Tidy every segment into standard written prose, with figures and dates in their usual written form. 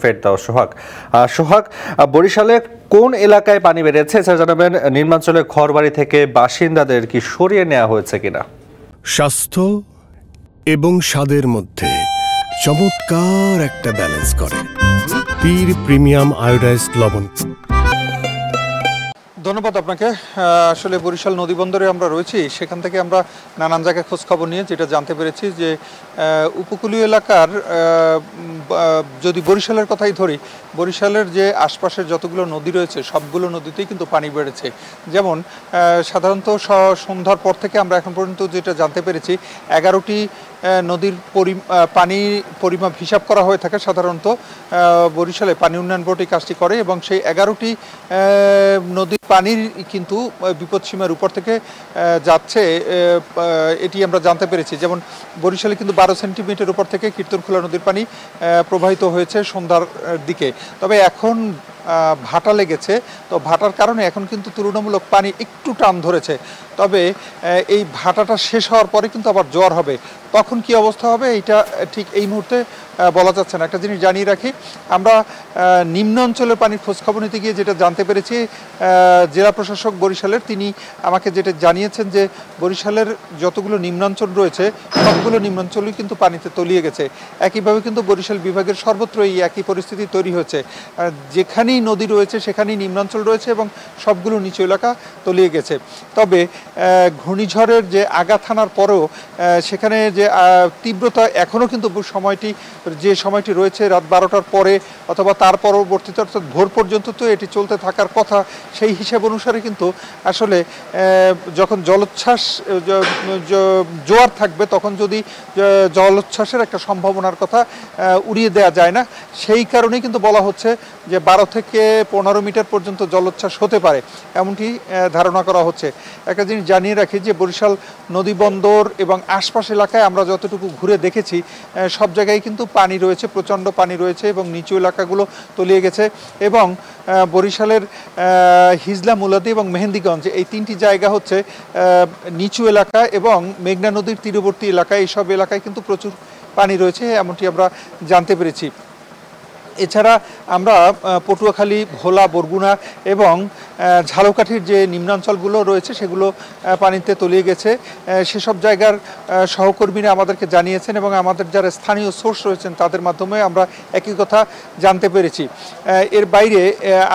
ফেরদাউস সোহাগ। সোহাগ, বরিশালে কোন এলাকায় পানি বেড়েছে এছাড়া জানাবেন নিম্নাঞ্চলে ঘরবাড়ি থেকে বাসিন্দাদের কি সরিয়ে নেওয়া হয়েছে কিনা? স্বাস্থ্য এবং স্বাদের মধ্যে চমৎকার একটা ব্যালেন্স করে পীর প্রিমিয়াম আয়োডাইজড লবণ। ধন্যবাদ আপনাকে। আসলে বরিশাল নদীবন্দরে আমরা রয়েছি, সেখান থেকে আমরা নানান জায়গায় খোঁজখবর নিয়ে যেটা জানতে পেরেছি যে উপকূলীয় এলাকার, যদি বরিশালের কথাই ধরি, বরিশালের যে আশপাশের যতগুলো নদী রয়েছে সবগুলো নদীতেই কিন্তু পানি বেড়েছে। যেমন সাধারণত সন্ধ্যার পর থেকে আমরা এখন পর্যন্ত যেটা জানতে পেরেছি 11টি নদীর পানির পরিমাপ হিসাব করা হয়ে থাকে। সাধারণত বরিশালে পানি উন্নয়ন বোর্ড এই কাজটি করে এবং সেই 11টি নদীর পানির কিন্তু বিপদসীমার উপর থেকে যাচ্ছে, এটি আমরা জানতে পেরেছি। যেমন বরিশালে কিন্তু 12 সেন্টিমিটার উপর থেকে কীর্তনখোলা নদীর পানি প্রবাহিত হয়েছে সন্ধ্যার দিকে। তবে এখন ভাটা লেগেছে, তো ভাটার কারণে এখন কিন্তু তুলনামূলক পানি একটু টান ধরেছে। তবে এই ভাটাটা শেষ হওয়ার পরে কিন্তু আবার জ্বর হবে, তখন কি অবস্থা হবে এইটা ঠিক এই মুহূর্তে বলা যাচ্ছে না। একটা জিনিস জানিয়ে রাখি, আমরা নিম্ন অঞ্চলের পানির খোঁজখবর নিতে গিয়ে যেটা জানতে পেরেছি, জেলা প্রশাসক বরিশালের তিনি আমাকে যেটা জানিয়েছেন যে বরিশালের যতগুলো নিম্নাঞ্চল রয়েছে সবগুলো নিম্নাঞ্চলই কিন্তু পানিতে তলিয়ে গেছে। একইভাবে কিন্তু বরিশাল বিভাগের সর্বত্র এই একই পরিস্থিতি তৈরি হয়েছে, যেখানেই নদী রয়েছে সেখানেই নিম্নাঞ্চল রয়েছে এবং সবগুলো নিচু এলাকা তলিয়ে গেছে। তবে ঘূর্ণিঝড়ের যে আঘাত হানার পরেও সেখানে যে তীব্রতা এখনও কিন্তু সময়টি রয়েছে রাত 12টার পরে অথবা তার পরবর্তীতে অর্থাৎ ভোর পর্যন্ত তো এটি চলতে থাকার কথা। সেই হিসাব অনুসারে কিন্তু আসলে যখন জলোচ্ছ্বাস জোয়ার থাকবে তখন যদি জলোচ্ছ্বাসের একটা সম্ভাবনার কথা উড়িয়ে দেওয়া যায় না। সেই কারণেই কিন্তু বলা হচ্ছে যে 12 থেকে 15 মিটার পর্যন্ত জলোচ্ছ্বাস হতে পারে, এমনটি ধারণা করা হচ্ছে। একটা জিনিস জানিয়ে রাখি যে বরিশাল নদীবন্দর এবং আশপাশ এলাকায় আমরা যতটুকু ঘুরে দেখেছি সব জায়গায় কিন্তু পানি রয়েছে, প্রচণ্ড পানি রয়েছে এবং নিচু এলাকাগুলো তলিয়ে গেছে। এবং বরিশালের হিজলা, মুলাদি এবং মেহেন্দিগঞ্জ এই 3টি জায়গা হচ্ছে নিচু এলাকা এবং মেঘনা নদীর তীরবর্তী এলাকায়, এইসব এলাকায় কিন্তু প্রচুর পানি রয়েছে এমনটি আমরা জানতে পেরেছি। এছাড়া আমরা পটুয়াখালী, ভোলা, বরগুনা এবং ঝালকাঠির যে নিম্নাঞ্চলগুলো রয়েছে সেগুলো পানিতে তলিয়ে গেছে। সেসব জায়গার সহকর্মীরা আমাদেরকে জানিয়েছেন এবং আমাদের যারা স্থানীয় সোর্স রয়েছেন তাদের মাধ্যমে আমরা একই কথা জানতে পেরেছি। এর বাইরে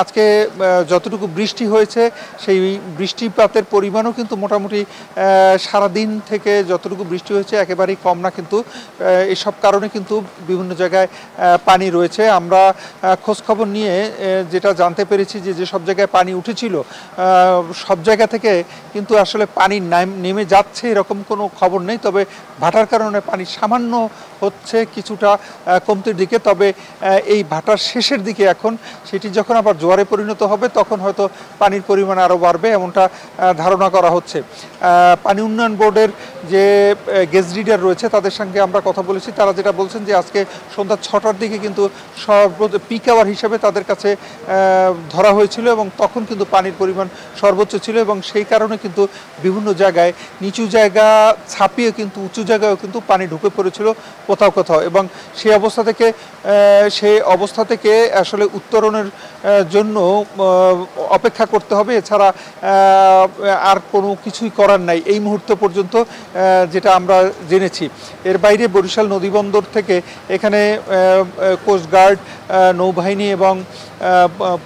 আজকে যতটুকু বৃষ্টি হয়েছে সেই বৃষ্টিপাতের পরিমাণও কিন্তু মোটামুটি সারাদিন থেকে যতটুকু বৃষ্টি হয়েছে একেবারেই কম না, কিন্তু এসব কারণে কিন্তু বিভিন্ন জায়গায় পানি রয়েছে। আমরা খোঁজখবর নিয়ে যেটা জানতে পেরেছি যে যেসব জায়গায় পানি উঠেছিল সব জায়গা থেকে কিন্তু আসলে পানি নেমে যাচ্ছে এরকম কোনো খবর নেই। তবে ভাটার কারণে পানি সামান্য হচ্ছে, কিছুটা কমতির দিকে। তবে এই ভাটার শেষের দিকে এখন সেটি যখন আবার জোয়ারে পরিণত হবে তখন হয়তো পানির পরিমাণ আরও বাড়বে এমনটা ধারণা করা হচ্ছে। পানি উন্নয়ন বোর্ডের যে গেজ রিডার রয়েছে তাদের সঙ্গে আমরা কথা বলেছি, তারা যেটা বলছেন যে আজকে সন্ধ্যা 6টার দিকে কিন্তু পিক আওয়ার হিসেবে তাদের কাছে ধরা হয়েছিল এবং তখন কিন্তু পানির পরিমাণ সর্বোচ্চ ছিল এবং সেই কারণে কিন্তু বিভিন্ন জায়গায় নিচু জায়গা ছাপিয়ে কিন্তু উঁচু জায়গায়ও কিন্তু পানি ঢুকে পড়েছিল কোথাও কোথাও। এবং সেই অবস্থা থেকে আসলে উত্তরণের জন্য অপেক্ষা করতে হবে, এছাড়া আর কোনো কিছুই করার নাই এই মুহূর্ত পর্যন্ত যেটা আমরা জেনেছি। এর বাইরে বরিশাল নদীবন্দর থেকে এখানে কোস্টগার্ড, নৌবাহিনী এবং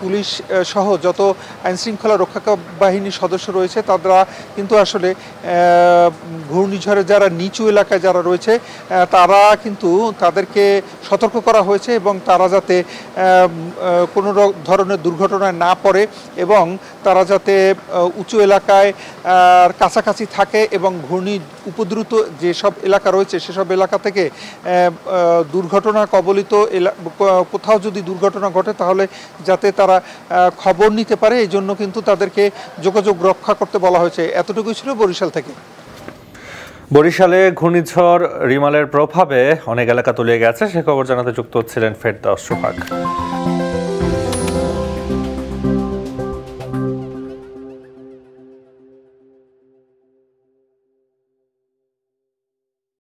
পুলিশ সহ যত আইনশৃঙ্খলা রক্ষা বাহিনীর সদস্য রয়েছে তারা কিন্তু আসলে ঘূর্ণিঝড়ে যারা নিচু এলাকায় যারা রয়েছে তারা কিন্তু তাদেরকে সতর্ক করা হয়েছে এবং তারা যাতে কোনো ধরনের দুর্ঘটনায় না পড়ে এবং তারা যাতে উঁচু এলাকায় কাছাকাছি থাকে এবং ঘূর্ণি উপদ্রুত যেসব এলাকা রয়েছে সেসব এলাকা থেকে দুর্ঘটনা কবলিত কোথাও যদি দুর্ঘটনা ঘটে তাহলে যাতে তারা খবর নিতে পারে, এই জন্য কিন্তু তাদেরকে যোগাযোগ রক্ষা করতে বলা হয়েছে। এতটুকুই ছিল বরিশাল থেকে। বরিশালে ঘূর্ণিঝড় রিমালের প্রভাবে অনেক এলাকা তলিয়ে গেছে, সে খবর জানাতে যুক্ত হচ্ছিলেন ফেরদাউস সোহাগ।